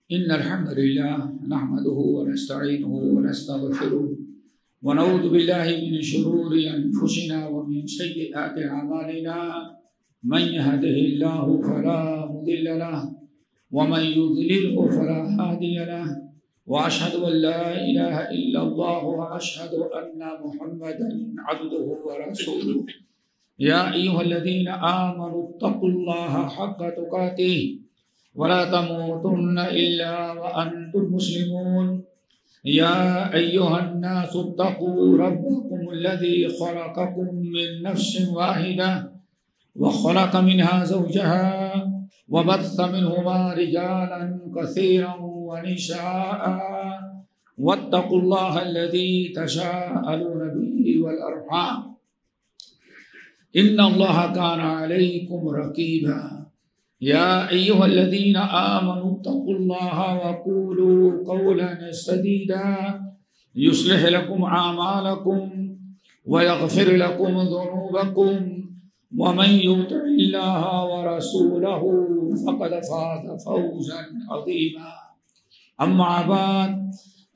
إن الحمد لله نحمده ونستعينه ونستغفره ونعوذ بالله من شرور أنفسنا ومن سيئات أعمالنا من يهده الله فلا مضل له ومن يضلله فلا هادي له وأشهد أن لا إله إلا الله وأشهد أن محمدا عبده ورسوله يا أيها الذين آمنوا اتقوا الله حق تقاته ولا تموتن إلا وأنتم مسلمون يا أيها الناس اتقوا ربكم الذي خلقكم من نفس واحدة وخلق منها زوجها وبث منهما رجالا كثيرا ونساء واتقوا الله الذي تساءلون به والأرحام إن الله كان عليكم رقيبا يا أيها الذين آمنوا اتقوا الله وقولوا قولا سديدا يصلح لكم أعمالكم ويغفر لكم ذنوبكم ومن يطع الله ورسوله فقد فاز فوزا عظيما أما بعد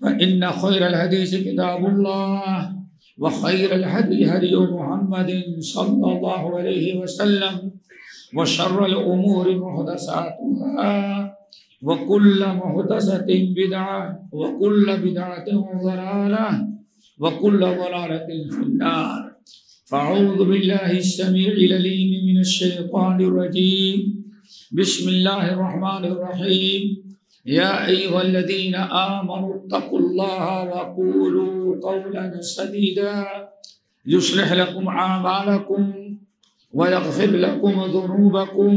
فإن خير الحديث كتاب الله وخير الهدي هدي محمد صلى الله عليه وسلم وشر الأمور محدثاتها وكل محدثة بدعة وكل بدعة ضلالة وكل ضلالة في النار فأعوذ بالله السميع العليم من الشيطان الرجيم بسم الله الرحمن الرحيم يا أيها الذين آمنوا اتقوا الله وقولوا قولا سديدا يصلح لكم أعمالكم ويغفر لكم ذنوبكم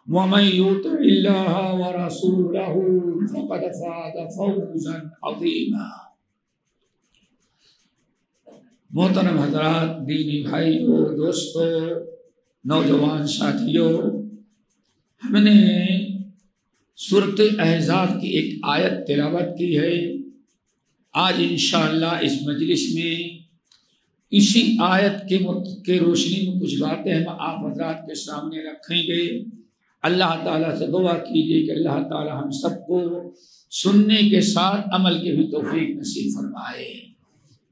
ومن يطع الله ورسوله فقد فاز فوزا عظيما. محترم حضرات، دینی بھائیوں، دوستوں، نوجوان ساتھیوں، ہم نے سورۃ احزاب کی ایک آیت تلاوت کی ہے. آج انشاءاللہ اس مجلس میں اسی آیت کے روشنی میں کچھ باتیں ہم آپ حضرات کے سامنے رکھیں گے. اللہ تعالیٰ سے دعا کیجیے کہ اللہ تعالیٰ ہم سب کو سننے کے ساتھ عمل کی بھی توفیق نصیب فرمائے.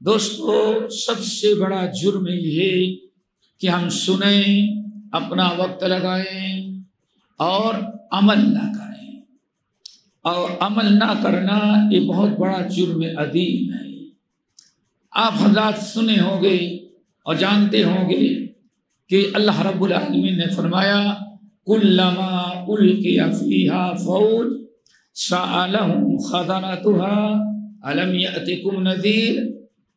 دوستو، سب سے بڑا جرم یہ ہے کہ ہم سنیں، اپنا وقت لگائیں اور عمل نہ کریں. اور عمل نہ کرنا یہ بہت بڑا جرم عظیم ہے. آپ حضرات سنے ہوں گے اور جانتے ہوں گے کہ اللہ رب العالمین نے فرمایا کلما القی فیہا فوج سألہم خزنتها الم یأتکم نذیر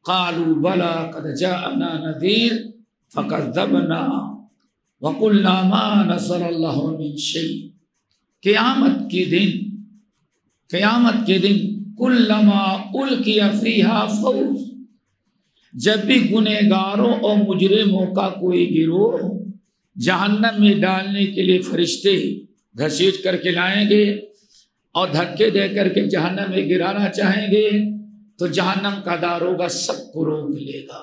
قالوا بلی قد جاءنا نذیر فکذبنا وقلنا ما نزل اللہ من شیء. قیامت کے دن کلما القی فیہا فوج، جب بھی گنہگاروں اور مجرموں کا کوئی گروہ جہنم میں ڈالنے کے لیے فرشتے گھسیٹ کر کے لائیں گے اور دھکے دے کر کے جہنم میں گرانا چاہیں گے تو جہنم کا داروغہ سب کو روک لے گا.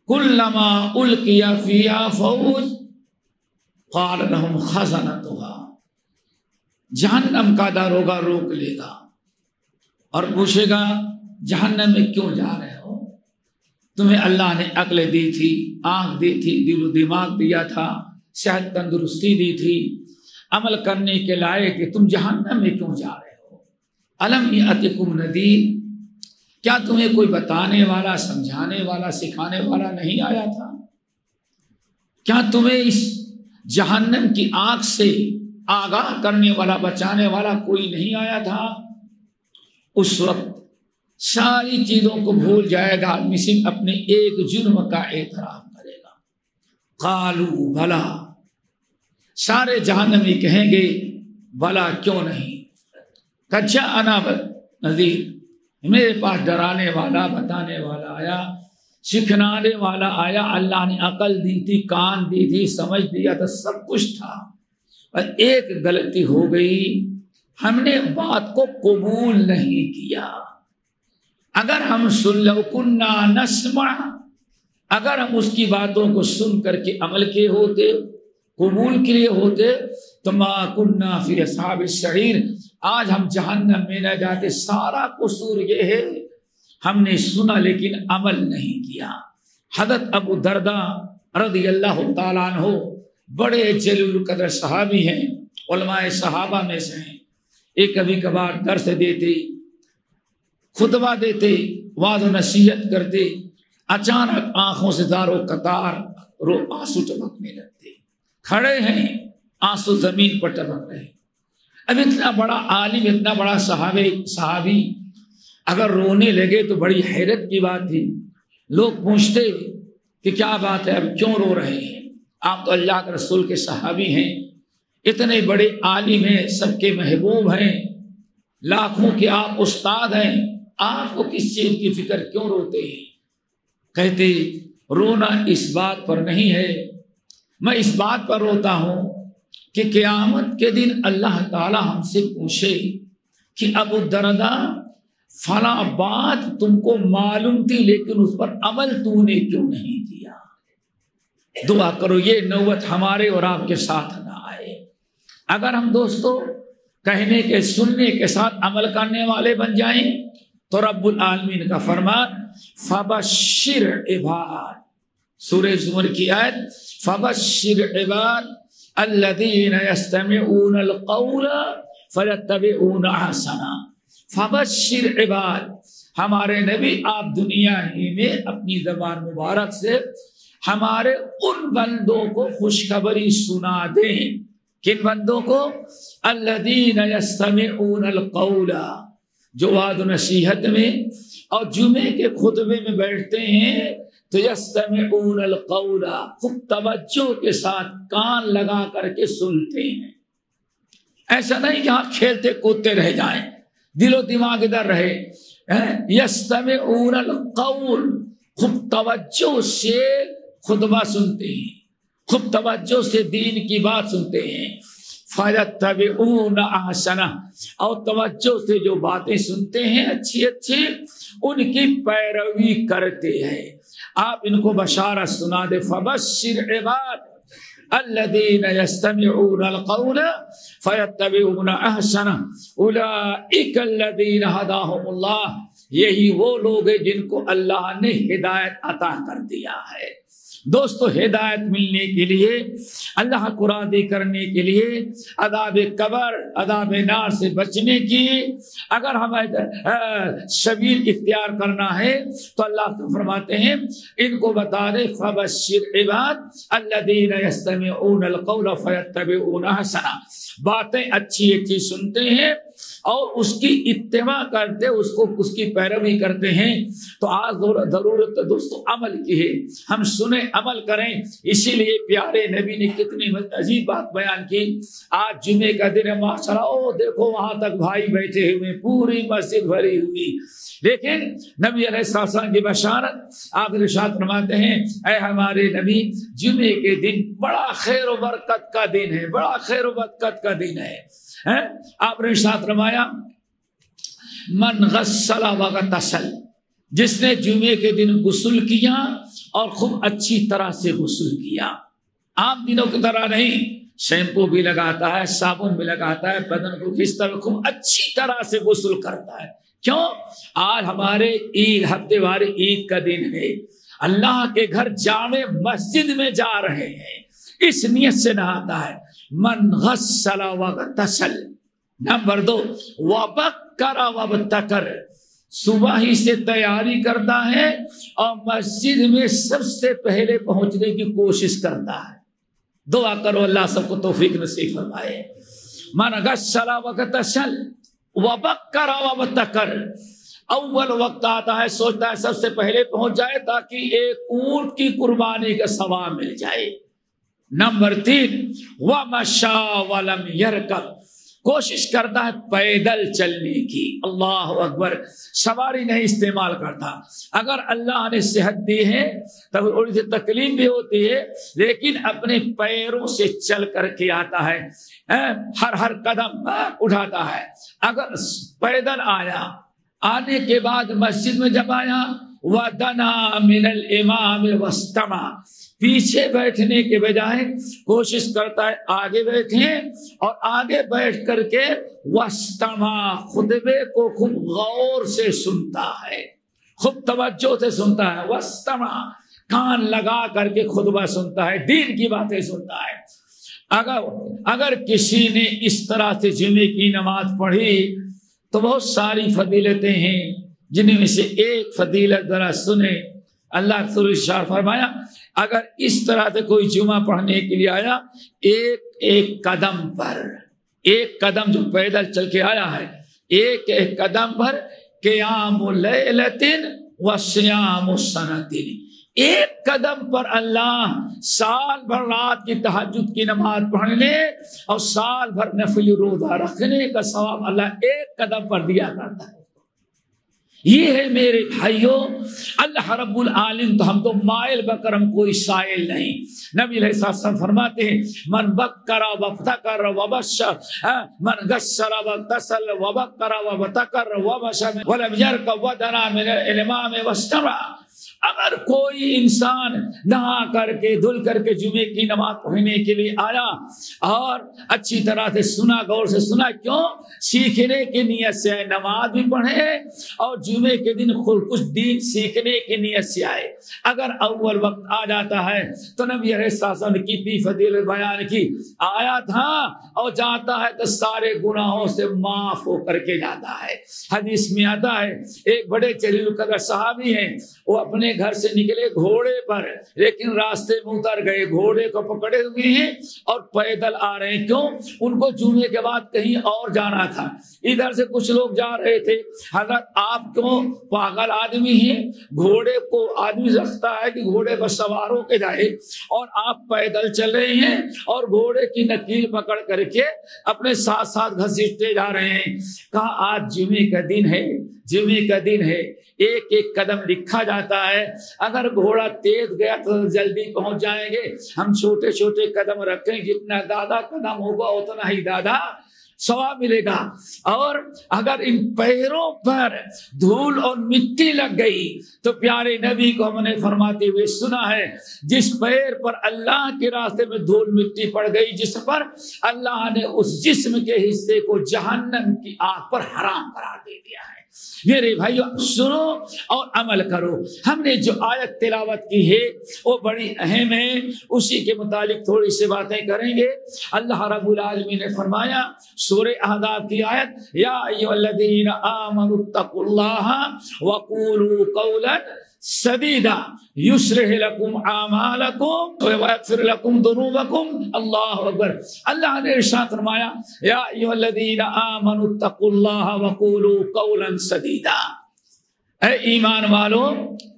کلما القی فیہا فوج قال لهم خزنتها، جہنم کا داروغہ روک لے گا اور پوچھے گا جہنم میں کیوں جا رہے ہو؟ تمہیں اللہ نے عقل دی تھی، آنکھ دی تھی، دل و دماغ دیا تھا، صحت تندرستی دی تھی، عمل کرنے کے لائق کہ تم جہنم میں کیوں جا رہے ہو؟ الم یأتکم نذیر، کیا تمہیں کوئی بتانے والا، سمجھانے والا، سکھانے والا نہیں آیا تھا؟ کیا تمہیں اس جہنم کی آگ سے آگاہ کرنے والا، بچانے والا کوئی نہیں آیا تھا؟ اس وقت ساری چیزوں کو بھول جائے گا، آدمی صرف اپنے ایک جرم کا اعتراف کرے گا. قالوا بھلا، سارے جہنمی کہیں گے بھلا کیوں نہیں. قد جاءنا نذیر، میرے پاس ڈرانے والا، بتانے والا آیا، سکھلانے والا آیا. اللہ نے عقل دی تھی، کان دی تھی، سمجھ دیا تھا، سب کچھ تھا، اور ایک غلطی ہو گئی، ہم نے بات کو قبول نہیں کیا. اگر ہم سن لو کننا نسمع، اگر ہم اس کی باتوں کو سن کر کے عمل کیے ہوتے، قبول کے لیے ہوتے تو ما کننا فی اصحاب السعیر، آج ہم جہنم میں نہ جاتے، سارا قصور یہ ہے ہم نے سنا لیکن عمل نہیں کیا۔ حضرت ابو درداء رضی اللہ تعالیٰ عنہ بڑے جلیل القدر صحابی ہیں، علماء صحابہ میں سے ہیں۔ ایک کبھی کبھار درس دیتے، خطبہ دیتے، وعظ و نصیحت کرتے، اچانک آنکھوں سے زارو قطار آنسو ٹپکنے لگتے، کھڑے ہیں آنسو زمین پر ٹپک رہے۔ اب اتنا بڑا عالم، اتنا بڑا صحابی اگر رونے لگے تو بڑی حیرت کی بات تھی۔ لوگ پوچھتے کہ کیا بات ہے، اب کیوں رو رہے ہیں؟ آپ تو اللہ کے رسول کے صحابی ہیں، اتنے بڑے عالم ہیں، سب کے محبوب ہیں، لاکھوں کے آپ استاد ہیں، آپ کو کس چیز کی فکر، کیوں روتے ہیں؟ کہتے رونا اس بات پر نہیں ہے، میں اس بات پر روتا ہوں کہ قیامت کے دن اللہ تعالی ہم سے پوچھے کہ ابو درداء فلاں بات تم کو معلوم تھی لیکن اس پر عمل تو نے کیوں نہیں کیا؟ دعا کرو یہ نوبت ہمارے اور آپ کے ساتھ نہ آئے۔ اگر ہم دوستو کہنے کے سننے کے ساتھ عمل کرنے والے بن جائیں تو رب العالمین کا فرمان فبشر عباد، سورہ زمر کی آیت، فبشر عباد الذین یستمعون القول فیتبعون احسنہ۔ فبشر عباد، ہمارے نبی آپ دنیا ہی میں اپنی زبان مبارک سے ہمارے ان بندوں کو خوشخبری سنا دیں۔ کن بندوں کو؟ الذین یستمعون القول، جو وعظ و نصیحت میں اور جمعے کے خطبے میں بیٹھتے ہیں تو یستمعون القول، خوب توجہ کے ساتھ کان لگا کر کے سنتے ہیں۔ ایسا نہیں کہ آپ کھیلتے کودتے رہ جائیں، دل و دماغ ادھر رہے۔ یستمعون القول، خوب توجہ سے خطبہ سنتے ہیں، خوب توجہ سے دین کی بات سنتے ہیں۔ فَيَتَّبِعُونَ أَحْسَنَهُ، اور توجہ سے جو باتیں سنتے ہیں اچھی اچھی ان کی پیروی کرتے ہیں۔ آپ ان کو بشارت سنا دے، فَبَشِّرْ عِبَادِ الَّذِينَ يَسْتَمِعُونَ الْقَوْلَ فَيَتَّبِعُونَ أَحْسَنَهُ أُولَئِكَ الَّذِينَ هَدَاهُمُ اللَّهُ، یہی وہ لوگ ہیں جن کو اللہ نے ہدایت عطا کر دیا ہے۔ دوستو ہدایت ملنے کے لیے، اللہ کو راضی کرنے کے لیے، عذاب قبر عذاب نار سے بچنے کی اگر ہمیں سبیل اختیار کرنا ہے تو اللہ فرماتے ہیں ان کو بتا دے، فبشر عباد الذین یستمعون القول فیتبعون احسنہ، باتیں اچھی اچھی سنتے ہیں اور اس کی اتباع کرتے، اس کی پیروی کرتے ہیں۔ تو آج ضرورت دوستو عمل کی ہے، ہم سنیں عمل کریں۔ اسی لیے پیارے نبی نے کتنی عجیب بات بیان کی۔ آج جمعے کا دن ہے، ماشاءاللہ، او دیکھو وہاں تک بھائی بیٹھے ہوئے، پوری مسجد بھری ہوئی، لیکن نبی علیہ السلام کی بشارت آپ ارشاد فرماتے ہیں، اے ہمارے نبی، جمعے کے دن بڑا خیر و برکت کا دن ہے، بڑا خیر و برکت کا دن ہے۔ آپ نے ارشاد فرمایا، من غسل وغتسل، جس نے جمعے کے دن غسل کیا اور خوب اچھی طرح سے غسل کیا، عام دنوں کی طرح نہیں، شیمپو بھی لگاتا ہے، صابن بھی لگاتا ہے، بدن کو کھینچتا ہے، خوب اچھی طرح سے غسل کرتا ہے۔ کیوں؟ آج ہمارے عید، ہفتے وار عید کا دن ہے، اللہ کے گھر جامع مسجد میں جا رہے ہیں، اس نیت سے نہاتا ہے۔ من غسل وغتسل۔ نمبر 2، وبکر وابتکر، صبح ہی سے تیاری کرتا ہے اور مسجد میں سب سے پہلے پہنچنے کی کوشش کرتا ہے۔ دعا کرو اللہ سب کو توفیق نصیب فرمائے۔ من غسل وغتسل وبکر وابتکر، اول وقت آتا ہے، سوچتا ہے سب سے پہلے پہنچ جائے تاکہ ایک اونٹ کی قربانی کا ثواب مل جائے۔ نمبر 3، وَمَشَى وَلَمْ يَرْكَبْ، کوشش کرتا ہے پیدل چلنے کی۔ اللہ اکبر، سواری نہیں استعمال کرتا۔ اگر اللہ نے صحت دی ہے تو تھوڑی سی تکلیف بھی ہوتی ہے، لیکن اپنے پیروں سے چل کر کے آتا ہے، ہر قدم اٹھاتا ہے۔ اگر پیدل آیا، آنے کے بعد مسجد میں جب آیا، وَدَنَا مِنَ الْإِمَامِ وَاسْتَمَعَ، پیچھے بیٹھنے کے بجائے کوشش کرتا ہے آگے بیٹھیں، اور آگے بیٹھ کر کے وستمع، خطبے کو خوب غور سے سنتا ہے، خوب توجہ سے سنتا ہے، وستمع کان لگا کر کے خطبہ سنتا ہے، دین کی باتیں سنتا ہے۔ اگر کسی نے اس طرح سے جمعے کی نماز پڑھی تو بہت ساری فضیلتیں ہیں، جن میں سے ایک فضیلت ذرا سنیں۔ اللہ رسول نے فرمایا اگر اس طرح سے کوئی جمعہ پڑھنے کے لیے آیا، ایک ایک قدم پر، ایک قدم جو پیدل چل کے آیا ہے، ایک ایک قدم پر قیام لیلۃ و صیام سنۃ، ایک قدم پر اللہ سال بھر رات کی تہجد کی نماز پڑھنے اور سال بھر نفلی روزہ رکھنے کا ثواب اللہ ایک قدم پر دیا کرتا ہے۔ یہ ہے میرے بھائیوں اللہ رب العالمین، تو ہم تو مائل بکرم کوئی سائل نہیں۔ نبی علیہ السلام فرماتے ہیں من بکر وابتکر وبشر، من غسل واغتسل وبکر وابتکر وبشر ولم يركب ودنا من الامام واستمع۔ اگر کوئی انسان نہا کر کے دھل کر کے جمعے کی نماز پڑھنے کے لیے آیا اور اچھی طرح سے سنا، غور سے سنا، کیوں؟ سیکھنے کی نیت سے آئے، نماز بھی پڑھے اور جمعے کے دن کچھ دین سیکھنے کی نیت سے آئے۔ اگر اول وقت آ جاتا ہے تو نبی علیہ السلام نے کتنی فضیلت بیان کی، آیا تھا اور جاتا ہے تو سارے گناہوں سے معاف ہو کر کے جاتا ہے۔ حدیث میں آتا ہے ایک بڑے جلیل القدر صحابی ہیں، وہ اپنے گھر سے نکلے گھوڑے پر، لیکن راستے میں اتر گئے، گھوڑے کو پکڑے ہوئے ہیں اور پیدل آ رہے ہیں۔ کیوں؟ ان کو جمعے کے بعد کہیں اور جانا تھا۔ ادھر سے کچھ لوگ جا رہے تھے، حضرت آپ کیوں پاگل آدمی ہیں، گھوڑے کو آدمی رکھتا ہے کہ گھوڑے پر سوار ہو کے جائے، اور آپ پیدل چل رہے ہیں اور گھوڑے کی نکیل پکڑ کر کے اپنے ساتھ ساتھ گھسیٹتے جا رہے ہیں۔ کہا آج جمعے کا دن ہے، جمعے کا دن ہے، ایک ایک قدم لکھا جاتا ہے، اگر گھوڑا تیز گیا تو جلدی پہنچ جائیں گے، ہم چھوٹے چھوٹے قدم رکھیں، جتنا زیادہ قدم ہوگا اتنا ہی زیادہ ثواب ملے گا۔ اور اگر ان پیروں پر دھول اور مٹی لگ گئی تو پیارے نبی کو ہم نے فرماتے ہوئے سنا ہے جس پیر پر اللہ کے راستے میں دھول مٹی پڑ گئی، جس پر اللہ نے اس جسم کے حصے کو جہنم کی آگ پر حرام قرار دے دیا ہے۔ میرے بھائیو سنو اور عمل کرو۔ ہم نے جو آیت تلاوت کی ہے وہ بڑی اہم ہے، اسی کے متعلق تھوڑی سی باتیں کریں گے۔ اللہ رب العالمین نے فرمایا سورہ احزاب کی آیت یا ایھا الذین آمنوا اتقوا اللہ وقولوا قولا سدیدا یصلح لکم اعمالکم ویغفر لکم ذنوبکم۔ اللہ اکبر۔ اللہ نے ارشاد فرمایا یا ایھا الذین آمنوا اتقوا اللہ وقولوا قولا سدیدا، اے ایمان والو،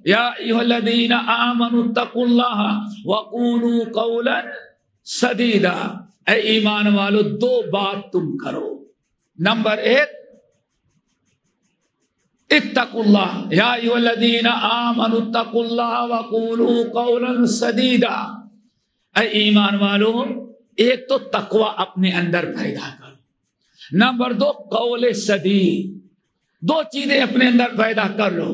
یا ایھا الذین آمنوا اتقوا اللہ وقولوا قولا سدیدا، اے ایمان والو دو بات تم کرو۔ نمبر ایک اتقوا اللہ، یا ایھا الذین آمنوا اتقوا اللہ وقولوا قولا سدیدا، اے ایمان والو ایک تو تقوی اپنے اندر پیدا کرو، نمبر دو قول سدید، دو چیزیں اپنے اندر پیدا کر لو،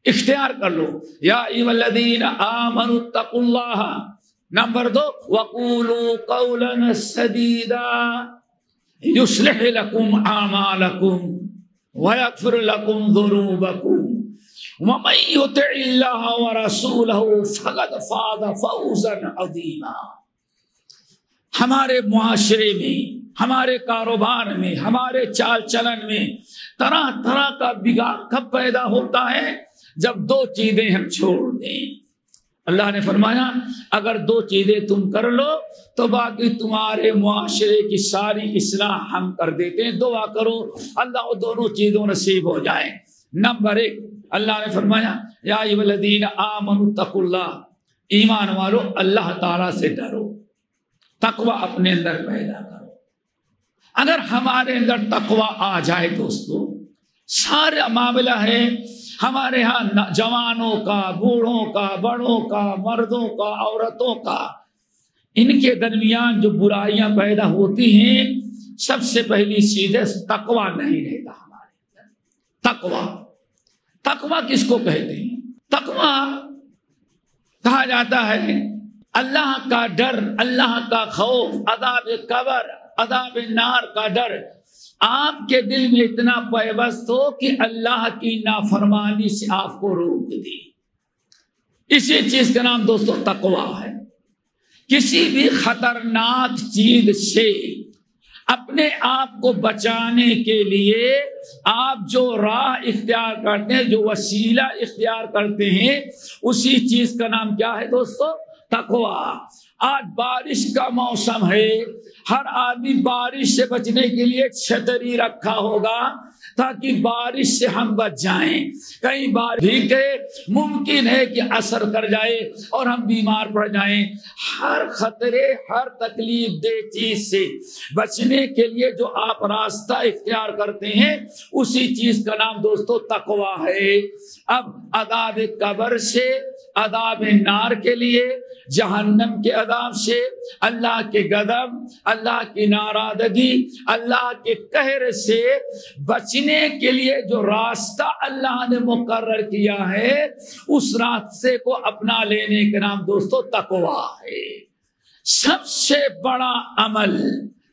اختیار کر لو۔ یا ایھا الذین آمنوا اتقوا اللہ، نمبر دو وقولوا قولا سدیدا یصلح لکم اعمالکم وَيَغْفِرْ لَكُمْ ذُنُوبَكُمْ وَمَن يُطِعِ اللَّهَ وَرَسُولَهُ فَقَدْ فَازَ فَوْزًا عَظِيمًا۔ ہمارے معاشرے میں، ہمارے کاروبار میں، ہمارے چال چلن میں طرح طرح کا بگاڑ کب پیدا ہوتا ہے؟ جب دو چیزیں ہم چھوڑ دیں۔ اللہ نے فرمایا اگر دو چیزیں تم کر لو تو باقی تمہارے معاشرے کی ساری اصلاح ہم کر دیتے ہیں۔ دعا کرو اللہ وہ دونوں چیزوں نصیب ہو جائیں۔ نمبر ایک اللہ نے فرمایا یا ایھا الذین آمنوا اتقوا اللہ، ایمان والو اللہ تعالیٰ سے ڈرو، تقوی اپنے اندر پیدا کرو۔ اگر ہمارے اندر تقوی آ جائے دوستو، سارا معاملہ ہے ہمارے ہاں جوانوں کا، بوڑھوں کا، بڑوں کا، مردوں کا، عورتوں کا، ان کے درمیان جو برائیاں پیدا ہوتی ہیں سب سے پہلی چیز ہے تقوی نہیں رہتا ہمارے اندر۔ تقوی کس کو کہتے ہیں؟ تقوی کہا جاتا ہے اللہ کا ڈر، اللہ کا خوف، عذاب قبر، عذاب نار کا ڈر آپ کے دل میں اتنا پیوست ہو کہ اللہ کی نافرمانی سے آپ کو روک دے. اسی چیز کا نام دوستو تقویٰ ہے. کسی بھی خطرناک چیز سے اپنے آپ کو بچانے کے لیے آپ جو راہ اختیار کرتے ہیں، جو وسیلہ اختیار کرتے ہیں، اسی چیز کا نام کیا ہے دوستو؟ تقویٰ. آج بارش کا موسم ہے، ہر آدمی بارش سے بچنے کے لیے چھتری رکھا ہوگا تاکہ بارش سے ہم بچ جائیں. کئی بار بھیگے ممکن ہے کہ اثر کر جائے اور ہم بیمار پڑ جائیں. ہر خطرے، ہر تکلیف دہ چیز سے بچنے کے لیے جو آپ راستہ اختیار کرتے ہیں، اسی چیز کا نام دوستو تقویٰ ہے. اب عذاب قبر سے، عذاب نار کے لیے، جہنم کے عذاب سے، اللہ کے غضب، اللہ کی ناراضگی، اللہ کے قہر سے بچنے کے لیے جو راستہ اللہ نے مقرر کیا ہے، اس راستے کو اپنا لینے کا نام دوستو تقویٰ ہے. سب سے بڑا عمل،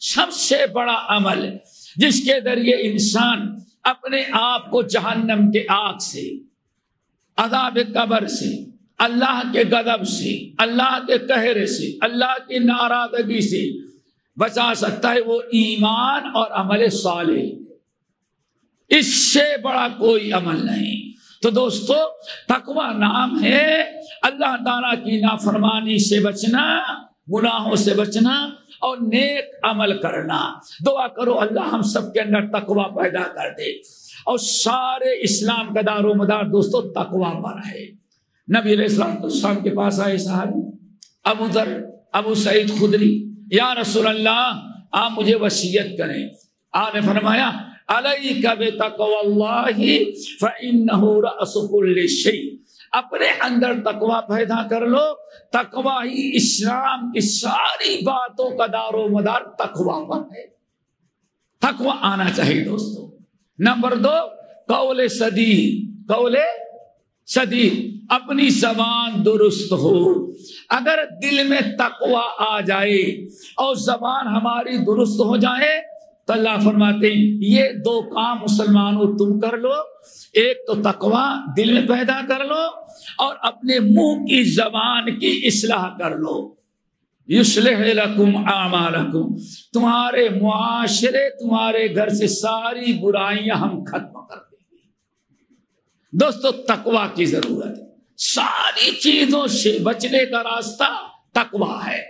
سب سے بڑا عمل جس کے ذریعے انسان اپنے آپ کو جہنم کے آگ سے، عذاب قبر سے، اللہ کے غضب سے، اللہ کے قہر سے، اللہ کی ناراضگی سے بچا سکتا ہے، وہ ایمان اور عمل صالح. اس سے بڑا کوئی عمل نہیں. تو دوستو تقویٰ نام ہے اللہ تعالیٰ کی نافرمانی سے بچنا، گناہوں سے بچنا اور نیک عمل کرنا. دعا کرو اللہ ہم سب کے اندر تقویٰ پیدا کر دے. اور سارے اسلام کا دار و مدار دوستو تقویٰ پر ہے. نبی علیہ السلام کے پاس آئے صحابی ابو ذر، ابو سعید خدری، یا رسول اللہ آپ مجھے وصیت کریں. آپ نے فرمایا علیک بتقوی اللہ فإنہ رأس کل شیء. اپنے اندر تقویٰ پیدا کر لو. تقویٰ ہی اسلام کی ساری باتوں کا دار و مدار تقویٰ پر ہے. تقویٰ آنا چاہیے دوستو. نمبر 2 قول سدید. قول سدید، اپنی زبان درست ہو. اگر دل میں تقویٰ آ جائے اور زبان ہماری درست ہو جائے تو اللہ فرماتے ہیں یہ 2 کام مسلمانوں تم کر لو. ایک تو تقویٰ دل میں پیدا کر لو اور اپنے منہ کی زبان کی اصلاح کر لو. یصلح لکم اعمالکم، تمہارے معاشرے، تمہارے گھر سے ساری برائیاں ہم ختم کر دیں گے. دوستو تقویٰ کی ضرورت ہے. ساری چیزوں سے بچنے کا راستہ تقویٰ ہے.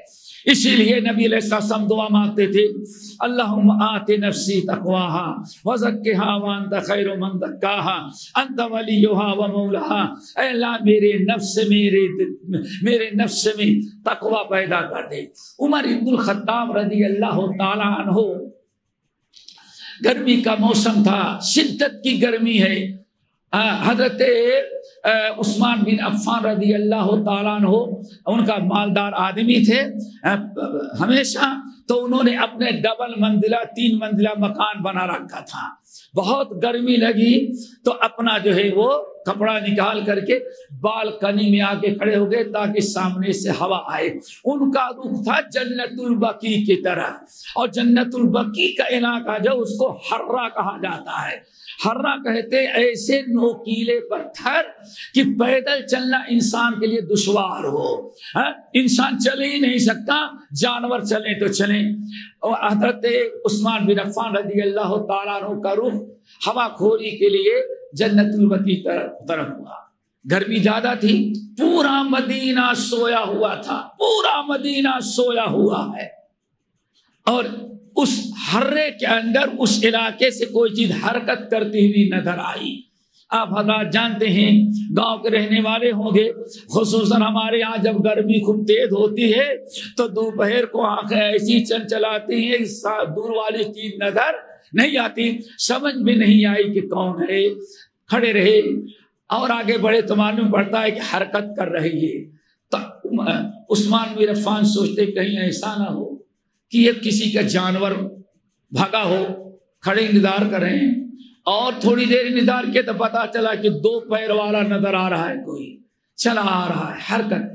اسی لیے نبی علیہ السلام دعا مانگتے تھے اللہم آت نفسی تقواہا وزکھا وانت خیر من زکاہا انت ولیہا ومولاہا. اے اللہ میرے نفس میں تقویٰ پیدا کر دے. عمر بن الخطاب رضی اللہ تعالیٰ عنہ، گرمی کا موسم تھا، شدت کی گرمی ہے. حضرت عثمان بن عفان رضی اللہ تعالیٰ عنہ ان کا مالدار آدمی تھے ہمیشہ، تو انہوں نے اپنے ڈبل منزلہ 3 منزلہ مکان بنا رکھا تھا. بہت گرمی لگی تو اپنا جو ہے وہ کپڑا نکال کر کے بالکنی میں آ کے کھڑے ہو گئے تاکہ سامنے سے ہوا آئے. ان کا رخ تھا جنت البقیع کی طرح، اور جنت البقیع کا علاقہ جو اس کو حرہ کہا جاتا ہے. حرہ کہتے ایسے نوکیلے پتھر کہ پیدل چلنا انسان کے لیے دشوار ہو. انسان چل ہی نہیں سکتا، جانور چلیں تو چلیں. اور حضرت عثمان بن عفان رضی اللہ تعالیٰ عنہ کا رخ ہوا خوری کے لیے جنت البقیع طرف ہوا. گرمی زیادہ تھی، پورا مدینہ سویا ہوا تھا، پورا مدینہ سویا ہوا ہے. اور اس حرے کے اندر اس علاقے سے کوئی چیز حرکت کرتی ہوئی نظر آئی. آپ حضرات جانتے ہیں، گاؤں کے رہنے والے ہوں گے، خصوصاً ہمارے یہاں جب گرمی خوب تیز ہوتی ہے تو دوپہر کو آنکھیں ایسی چلاتی ہیں، دور والی چیز نظر نہیں آتی. سمجھ میں نہیں آئی کہ کون ہے. کھڑے رہے اور آگے بڑھے تو معلوم پڑتا ہے کہ حرکت کر رہی ہے. تو عثمان بن عفان سوچتے کہیں ایسا نہ ہو کہ یہ کسی کا جانور بھاگا ہو. کھڑے انتظار کر رہے ہیں اور تھوڑی دیر انتظار کیا تو پتا چلا کہ 2 پیر والا نظر آ رہا ہے، کوئی چلا آ رہا ہے حرکت.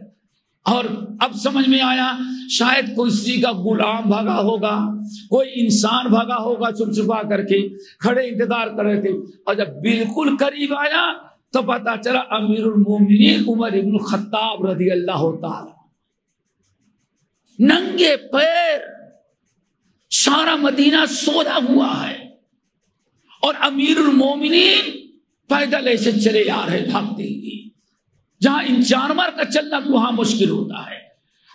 اور اب سمجھ میں آیا شاید کسی کا غلام بھاگا ہوگا، کوئی انسان بھاگا ہوگا چھپ چھپا کر کے، کھڑے انتظار کر رہے تھے، اور جب بالکل قریب آیا تو پتا چلا امیر المومنین عمر ابن الخطاب رضی اللہ تعالی ننگے پیر، سارا مدینہ سودا ہوا ہے اور امیر المومنین پیدل ایسے چلے آ رہے بھاگتے ہوئے، جہاں ان جانور کا چلنا وہاں مشکل ہوتا ہے۔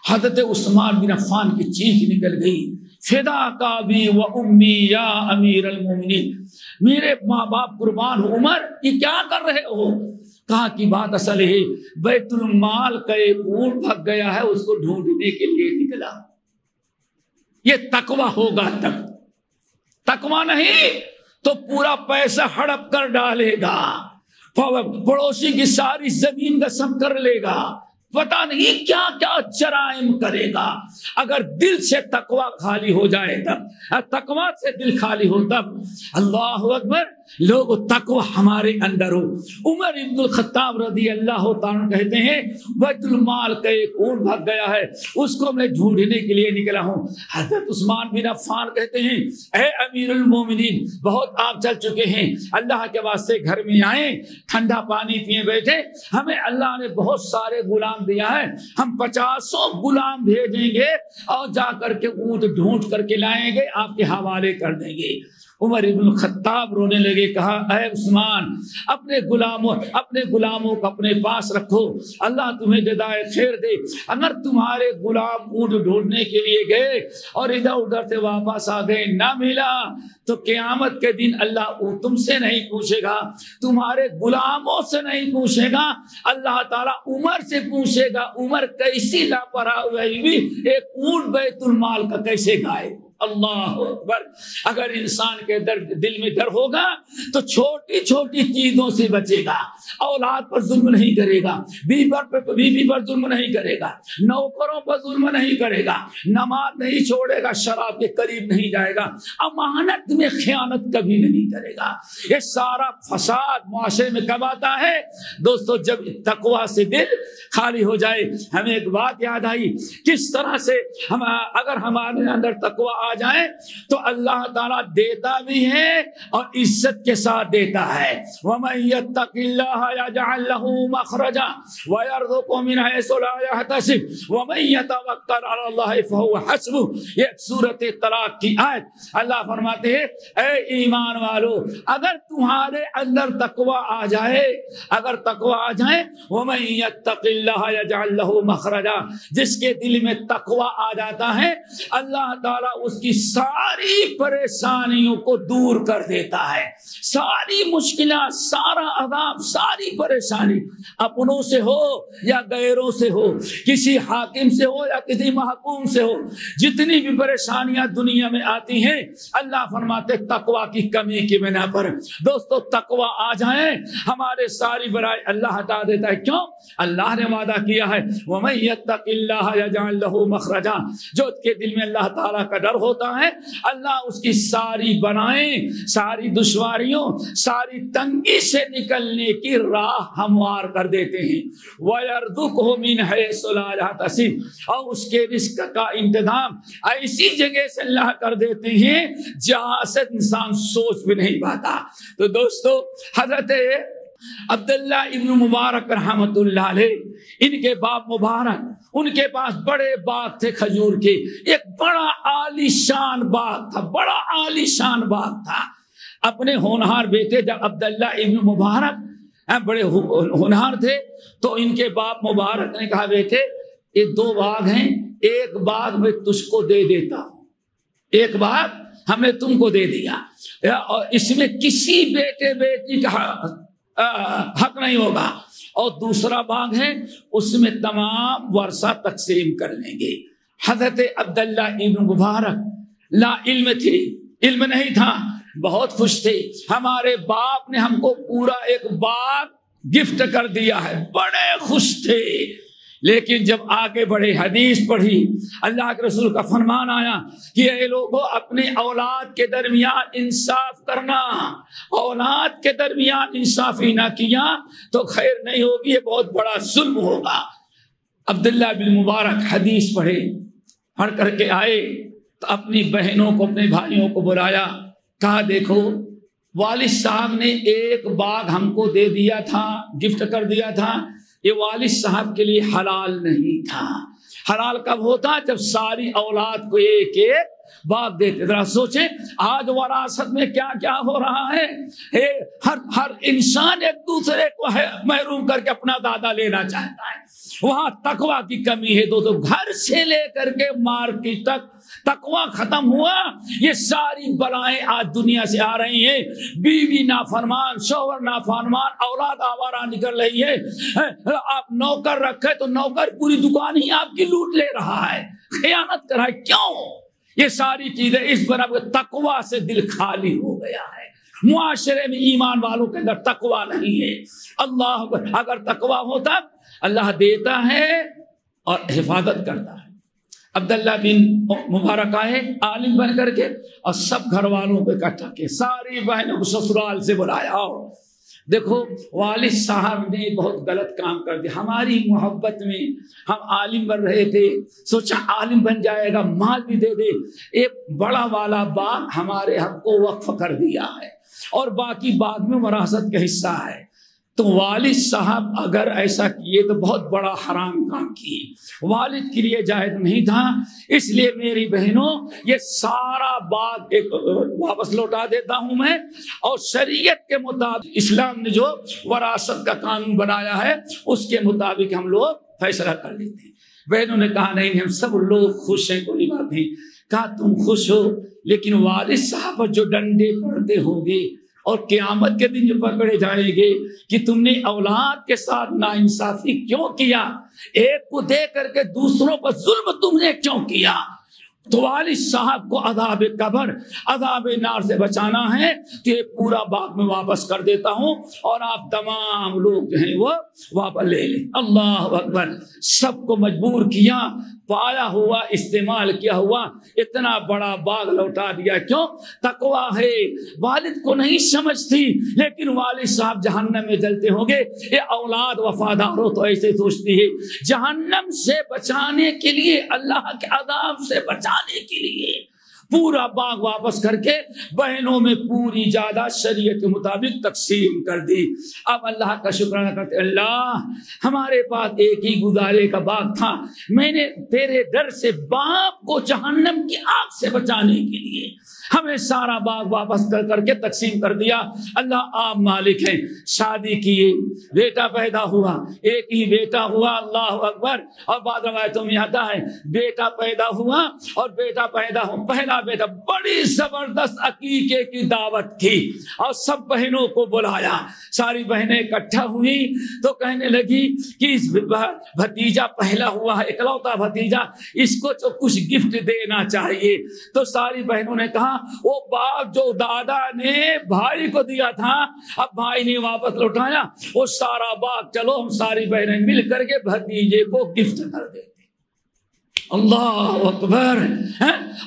حضرت عثمان بن عفان کی چیخ نکل گئی، فدا کا ابی و امی یا امیر المومنین، میرے ماں باپ قربان ہو عمر، یہ کیا کر رہے ہو؟ کہا کی بات اصل ہے بیت المال کا ایک اونٹ بھگ گیا ہے، اس کو ڈھونڈنے کے لیے نکلا۔ یہ تقوی ہوگا تب، تقوی نہیں تو پورا پیسہ ہڑپ کر ڈالے گا، پڑوسی کی ساری زمین قسم کر لے گا، پتہ نہیں کیا کیا جرائم کرے گا۔ اگر دل سے تقوی خالی ہو جائے تب، تقوی سے دل خالی ہو تب، اللہ اکبر، لوگ تقوی ہمارے اندر ہو۔ عمر ابن الخطاب رضی اللہ تعالیٰ کہتے ہیں بیت المال کا ایک اونٹ بھگ گیا ہے، اس کو میں ڈھونڈنے کے لیے نکلا ہوں۔ حضرت عثمان بن عفان کہتے ہیں اے امیر المومنین، بہت آپ چل چکے ہیں، اللہ کے واسطے گھر میں آئیں، ٹھنڈا پانی پیے بیٹھے، ہمیں اللہ نے بہت سارے غلام دیا ہے، ہم 50 غلام بھیجیں گے اور جا کر کے اونٹ ڈھونڈ کر کے لائیں گے، آپ کے حوالے کر دیں گے۔ عمر ابن الخطاب رونے لگے، کہا اے عثمان، اپنے غلاموں کو اپنے پاس رکھو، اللہ تمہیں جزائے خیر دے۔ اگر تمہارے غلام اونٹ ڈھونڈنے کے لیے گئے اور ادھر ادھر سے واپس آ گئے، نہ ملا، تو قیامت کے دن اللہ تم سے نہیں پوچھے گا، تمہارے غلاموں سے نہیں پوچھے گا، اللہ تعالیٰ عمر سے پوچھے گا، عمر کیسی لاپرواہی ہوئی، ایک اونٹ بیت المال کا کیسے گائے۔ اللہ اکبر، اگر انسان کے دل میں ڈر ہوگا تو چھوٹی چھوٹی چیزوں سے بچے گا، اولاد پر ظلم نہیں کرے گا، بیوی پر ظلم نہیں کرے گا، نوکروں پر ظلم نہیں کرے گا، نماز نہیں چھوڑے گا، شراب کے قریب نہیں جائے گا، امانت میں خیانت کبھی نہیں کرے گا۔ یہ سارا فساد معاشرے میں کب آتا ہے دوستو؟ جب تقوی سے دل خالی ہو جائے۔ ہمیں ایک بات یاد آئی، کس طرح سے اگر ہمارے اندر تقوی آ جائے تو اللہ تعالیٰ دیتا بھی ہے اور عزت کے ساتھ دیتا ہے۔ وَمَن يَتَّقِ اللَّهَ يَجْعَل لَّهُ مَخْرَجًا وَيَرْزُقْهُ مِنْ حَيْثُ لَا يَحْتَسِبُ وَمَن يَتَوَكَّلْ عَلَى اللَّهِ فَهُوَ حَسْبُهُ۔ یہ سورۃ طلاق کی آیت، اللہ فرماتے ہیں اے ایمان والو، اگر تمہارے اندر تقوی آ جائے، اگر تقوی آ جائے، وَمَن يَتَّقِ اللَّهَ يَجْعَل لَّهُ مَخْرَجًا، جس کے دل میں تقوی آ جاتا ہے اللہ تعالیٰ اس کی ساری پریشانیوں کو دور کر دیتا ہے، ساری مشکلات، سارا عذاب، ساری پریشانی اپنوں سے ہو یا غیروں سے ہو، کسی حاکم سے ہو یا کسی محکوم سے ہو، جتنی بھی پریشانیاں دنیا میں آتی ہیں اللہ فرماتے تقوی کی کمی کی بنا پر۔ دوستو تقوی آ جائیں ہمارے ساری برائی اللہ ہٹا دیتا ہے۔ کیوں؟ اللہ نے وعدہ کیا ہے وَمَن يَتَّقِ اللَّهَ يَجْعَل لَّهُ مَخْرَجًا، جو کے دل میں اللہ تعالیٰ کا ڈر ہوتا ہے اللہ اس کی ساری بنائیں، ساری دشواریوں، ساری تنگی سے نکلنے کی راہ ہموار کر دیتے ہیں۔ وَيَرْزُقْهُ مِنْ حَيْثُ لَا يَحْتَسِبُ، اور اس کے رزق کا انتظام ایسی جگہ سے اللہ کر دیتے ہیں جہاں سے انسان سوچ بھی نہیں پاتا۔ تو دوستو حضرت عبداللہ ابن مبارک رحمت اللہ علیہ، ان کے باپ مبارک، ان کے پاس بڑے باغ تھے کھجور کے، ایک بڑا عالی شان باغ تھا، بڑا عالی شان باغ تھا۔ اپنے ہونہار بیٹے جب عبداللہ ابن مبارک بڑے ہونہار تھے تو ان کے باپ مبارک نے کہا بیٹے یہ 2 باغ ہیں، ایک باغ میں تجھ کو دے دیتا ہوں، ایک باغ ہم نے تم کو دے دیا، اور اس میں کسی بیٹے بیٹی کا حق نہیں ہوگا، اور دوسرا باغ ہے اس میں تمام ورثہ تقسیم کر لیں گے۔ حضرت عبداللہ ابن مبارک لا علم تھے، علم نہیں تھا، بہت خوش تھے، ہمارے باپ نے ہم کو پورا ایک باغ گفٹ کر دیا ہے، بڑے خوش تھے۔ لیکن جب آگے بڑھے حدیث پڑھی، اللہ کے رسول کا فرمان آیا کہ اے لوگوں اپنے اولاد کے درمیان انصاف کرنا، اولاد کے درمیان انصافی نہ کیا تو خیر نہیں ہوگی، یہ بہت بڑا ظلم ہوگا۔ عبداللہ بن مبارک حدیث پڑھ کر کے آئے تو اپنی بہنوں کو اپنے بھائیوں کو بلایا، کہا دیکھو والد صاحب نے ایک باغ ہم کو دے دیا تھا، گفٹ کر دیا تھا، یہ والد صاحب کے لیے حلال نہیں تھا۔ حلال کب ہوتا؟ جب ساری اولاد کو ایک ایک باغ دیتے۔ ذرا سوچیں آج وراثت میں کیا کیا ہو رہا ہے، ہر انسان ایک دوسرے کو محروم کر کے اپنا دادا لینا چاہتا ہے۔ وہاں تقویٰ کی کمی ہے دوستو، گھر سے لے کر کے مارکیٹ تک تقویٰ ختم ہوا، یہ ساری بلائیں آج دنیا سے آ رہی ہیں۔ بیوی نافرمان، شوہر نافرمان، اولاد آوارہ نکل رہی ہے۔ آپ نوکر رکھے تو نوکر پوری دکان ہی آپ کی لوٹ لے رہا ہے، خیانت کر رہا ہے۔ کیوں؟ یہ ساری چیزیں اس برابر تقویٰ سے دل خالی ہو گیا ہے۔ معاشرے میں ایمان والوں کے اندر تقویٰ نہیں ہے۔ اللہ اگر تقویٰ ہوتا اللہ دیتا ہے اور حفاظت کرتا ہے۔ عبداللہ بن مبارک آئے عالم بن کر کے اور سب گھر والوں کو اکٹھا کیا، ساری بہنوں کو سسرال سے بلایا، آؤ دیکھو والد صاحب نے بہت غلط کام کر دیا، ہماری محبت میں ہم عالم بن رہے تھے، سوچا عالم بن جائے گا مال بھی دے دے، ایک بڑا والا باغ ہمارے حق کو وقف کر دیا ہے اور باقی باغ میں وراثت کا حصہ ہے۔ تو والد صاحب اگر ایسا کیے تو بہت بڑا حرام کام کیے، والد کے لیے جائز نہیں تھا، اس لیے میری بہنوں یہ سارا باغ واپس لوٹا دیتا ہوں میں، اور شریعت کے مطابق اسلام نے جو وراثت کا قانون بنایا ہے اس کے مطابق ہم لوگ فیصلہ کر لیتے ہیں۔ بہنوں نے کہا نہیں ہم سب لوگ خوش ہیں، کوئی بات نہیں۔ کہا تم خوش ہو لیکن والد صاحب جو ڈنڈے پڑتے ہوگے اور قیامت کے دن جو پکڑے جائیں گے کہ تم نے اولاد کے ساتھ ناانصافی کیوں کیا، ایک کو دے کر کے دوسروں پر ظلم تم نے کیوں کیا، تو والد صاحب کو عذاب قبر عذاب نار سے بچانا ہے تو یہ پورا باغ میں واپس کر دیتا ہوں اور آپ تمام لوگ جو ہیں وہ واپس لے لیں۔ اللہ اکبر، سب کو مجبور کیا، پایا ہوا استعمال کیا ہوا اتنا بڑا باغ لوٹا دیا۔ کیوں؟ تقویٰ ہے۔ والد کو نہیں سمجھ تھی لیکن والد صاحب جہنم میں جلتے ہوں گے، یہ اولاد وفادار ہو تو ایسے سوچتی ہے، جہنم سے بچانے کے لیے، اللہ کے عذاب سے بچانے کے لیے پورا باغ واپس کر کے بہنوں میں پوری جائیداد شریعت کے مطابق تقسیم کر دی۔ اب اللہ کا شکرانہ کرتے، اللہ ہمارے پاس ایک ہی گزارے کا باغ تھا، میں نے تیرے ڈر سے باپ کو جہنم کی آگ سے بچانے کے لیے ہمیں سارا باغ واپس کر کے تقسیم کر دیا۔ اللہ آپ مالک ہیں۔ شادی کیے، بیٹا پیدا ہوا، ایک ہی بیٹا ہوا، اللہ اکبر، اور بعد روایتوں میں آتا ہے بیٹا پیدا ہوا اور بیٹا پیدا ہو، پہلا بیٹا، بڑی زبردست عقیقے کی دعوت کی اور سب بہنوں کو بلایا، ساری بہنیں اکٹھا ہوئی تو کہنے لگی کہ اس بھتیجا پہلا ہوا ہے، اکلوتا بھتیجا، اس کو تو کچھ گفٹ دینا چاہیے۔ تو ساری بہنوں نے کہا وہ باغ جو دادا نے بھائی کو دیا تھا اب بھائی نے واپس لوٹایا، وہ سارا باغ چلو ہم ساری بہنیں مل کر کے بھتیجے کو گفٹ کر دیتے۔ اللہ اکبر۔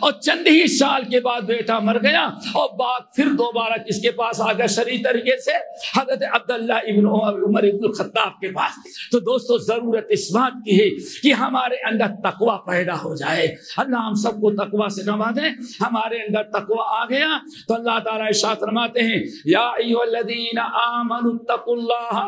اور چند ہی سال کے بعد بیٹا مر گیا اور باغ پھر دوبارہ کس کے پاس آ گیا؟ شرعی طریقے سے حضرت عبداللہ ابن عمر ابن الخطاب کے پاس۔ تو دوستو ضرورت اس بات کی ہے کہ ہمارے اندر تقویٰ پیدا ہو جائے۔ اللہ ہم سب کو تقویٰ سے نوازے۔ ہمارے اندر تقویٰ آ گیا تو اللہ تعالیٰ ارشاد فرماتے ہیں یا ایھا الذین آمنوا اتقوا اللہ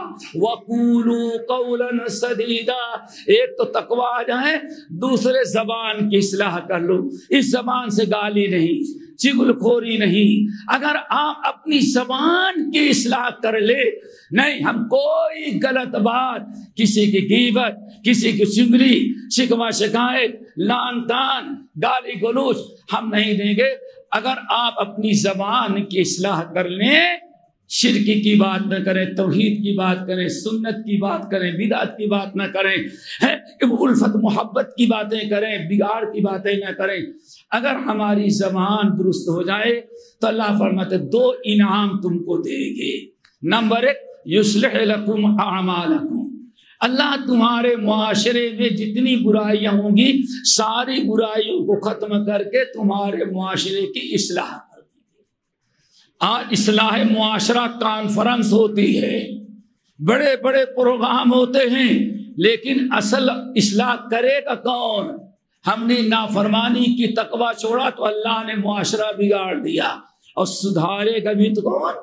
وقولوا قولا سدیدا۔ ایک تو تقویٰ آ جائے، دوسرے زبان کی اصلاح کر لو، اس زبان سے گالی نہیں، چغل خوری نہیں۔ اگر آپ اپنی زبان کی اصلاح کر لے، نہیں ہم کوئی غلط بات، کسی کی غیبت، کسی کی چغلی، شکوہ شکایت، لعن طعن، گالی گلوچ ہم نہیں دیں گے۔ اگر آپ اپنی زبان کی اصلاح کر لیں، شرکی کی بات نہ کریں، توحید کی بات کریں، سنت کی بات کریں، بدعت کی بات نہ کریں، الفت محبت کی باتیں کریں، بگاڑ کی باتیں نہ کریں۔ اگر ہماری زبان درست ہو جائے تو اللہ فرماتے دو انعام تم کو دے گے۔ نمبر ایک، یصلح لکم اعمالکم، اللہ تمہارے معاشرے میں جتنی برائیاں ہوں گی ساری برائیوں کو ختم کر کے تمہارے معاشرے کی اصلاح کر دیں گے۔ آج اصلاح معاشرہ کانفرنس ہوتی ہے، بڑے بڑے پروگرام ہوتے ہیں، لیکن اصل اصلاح کرے گا کون؟ ہم نے نافرمانی کی تقوی چھوڑا تو اللہ نے معاشرہ بگاڑ دیا، اور سدھارے گا بھی تو کون؟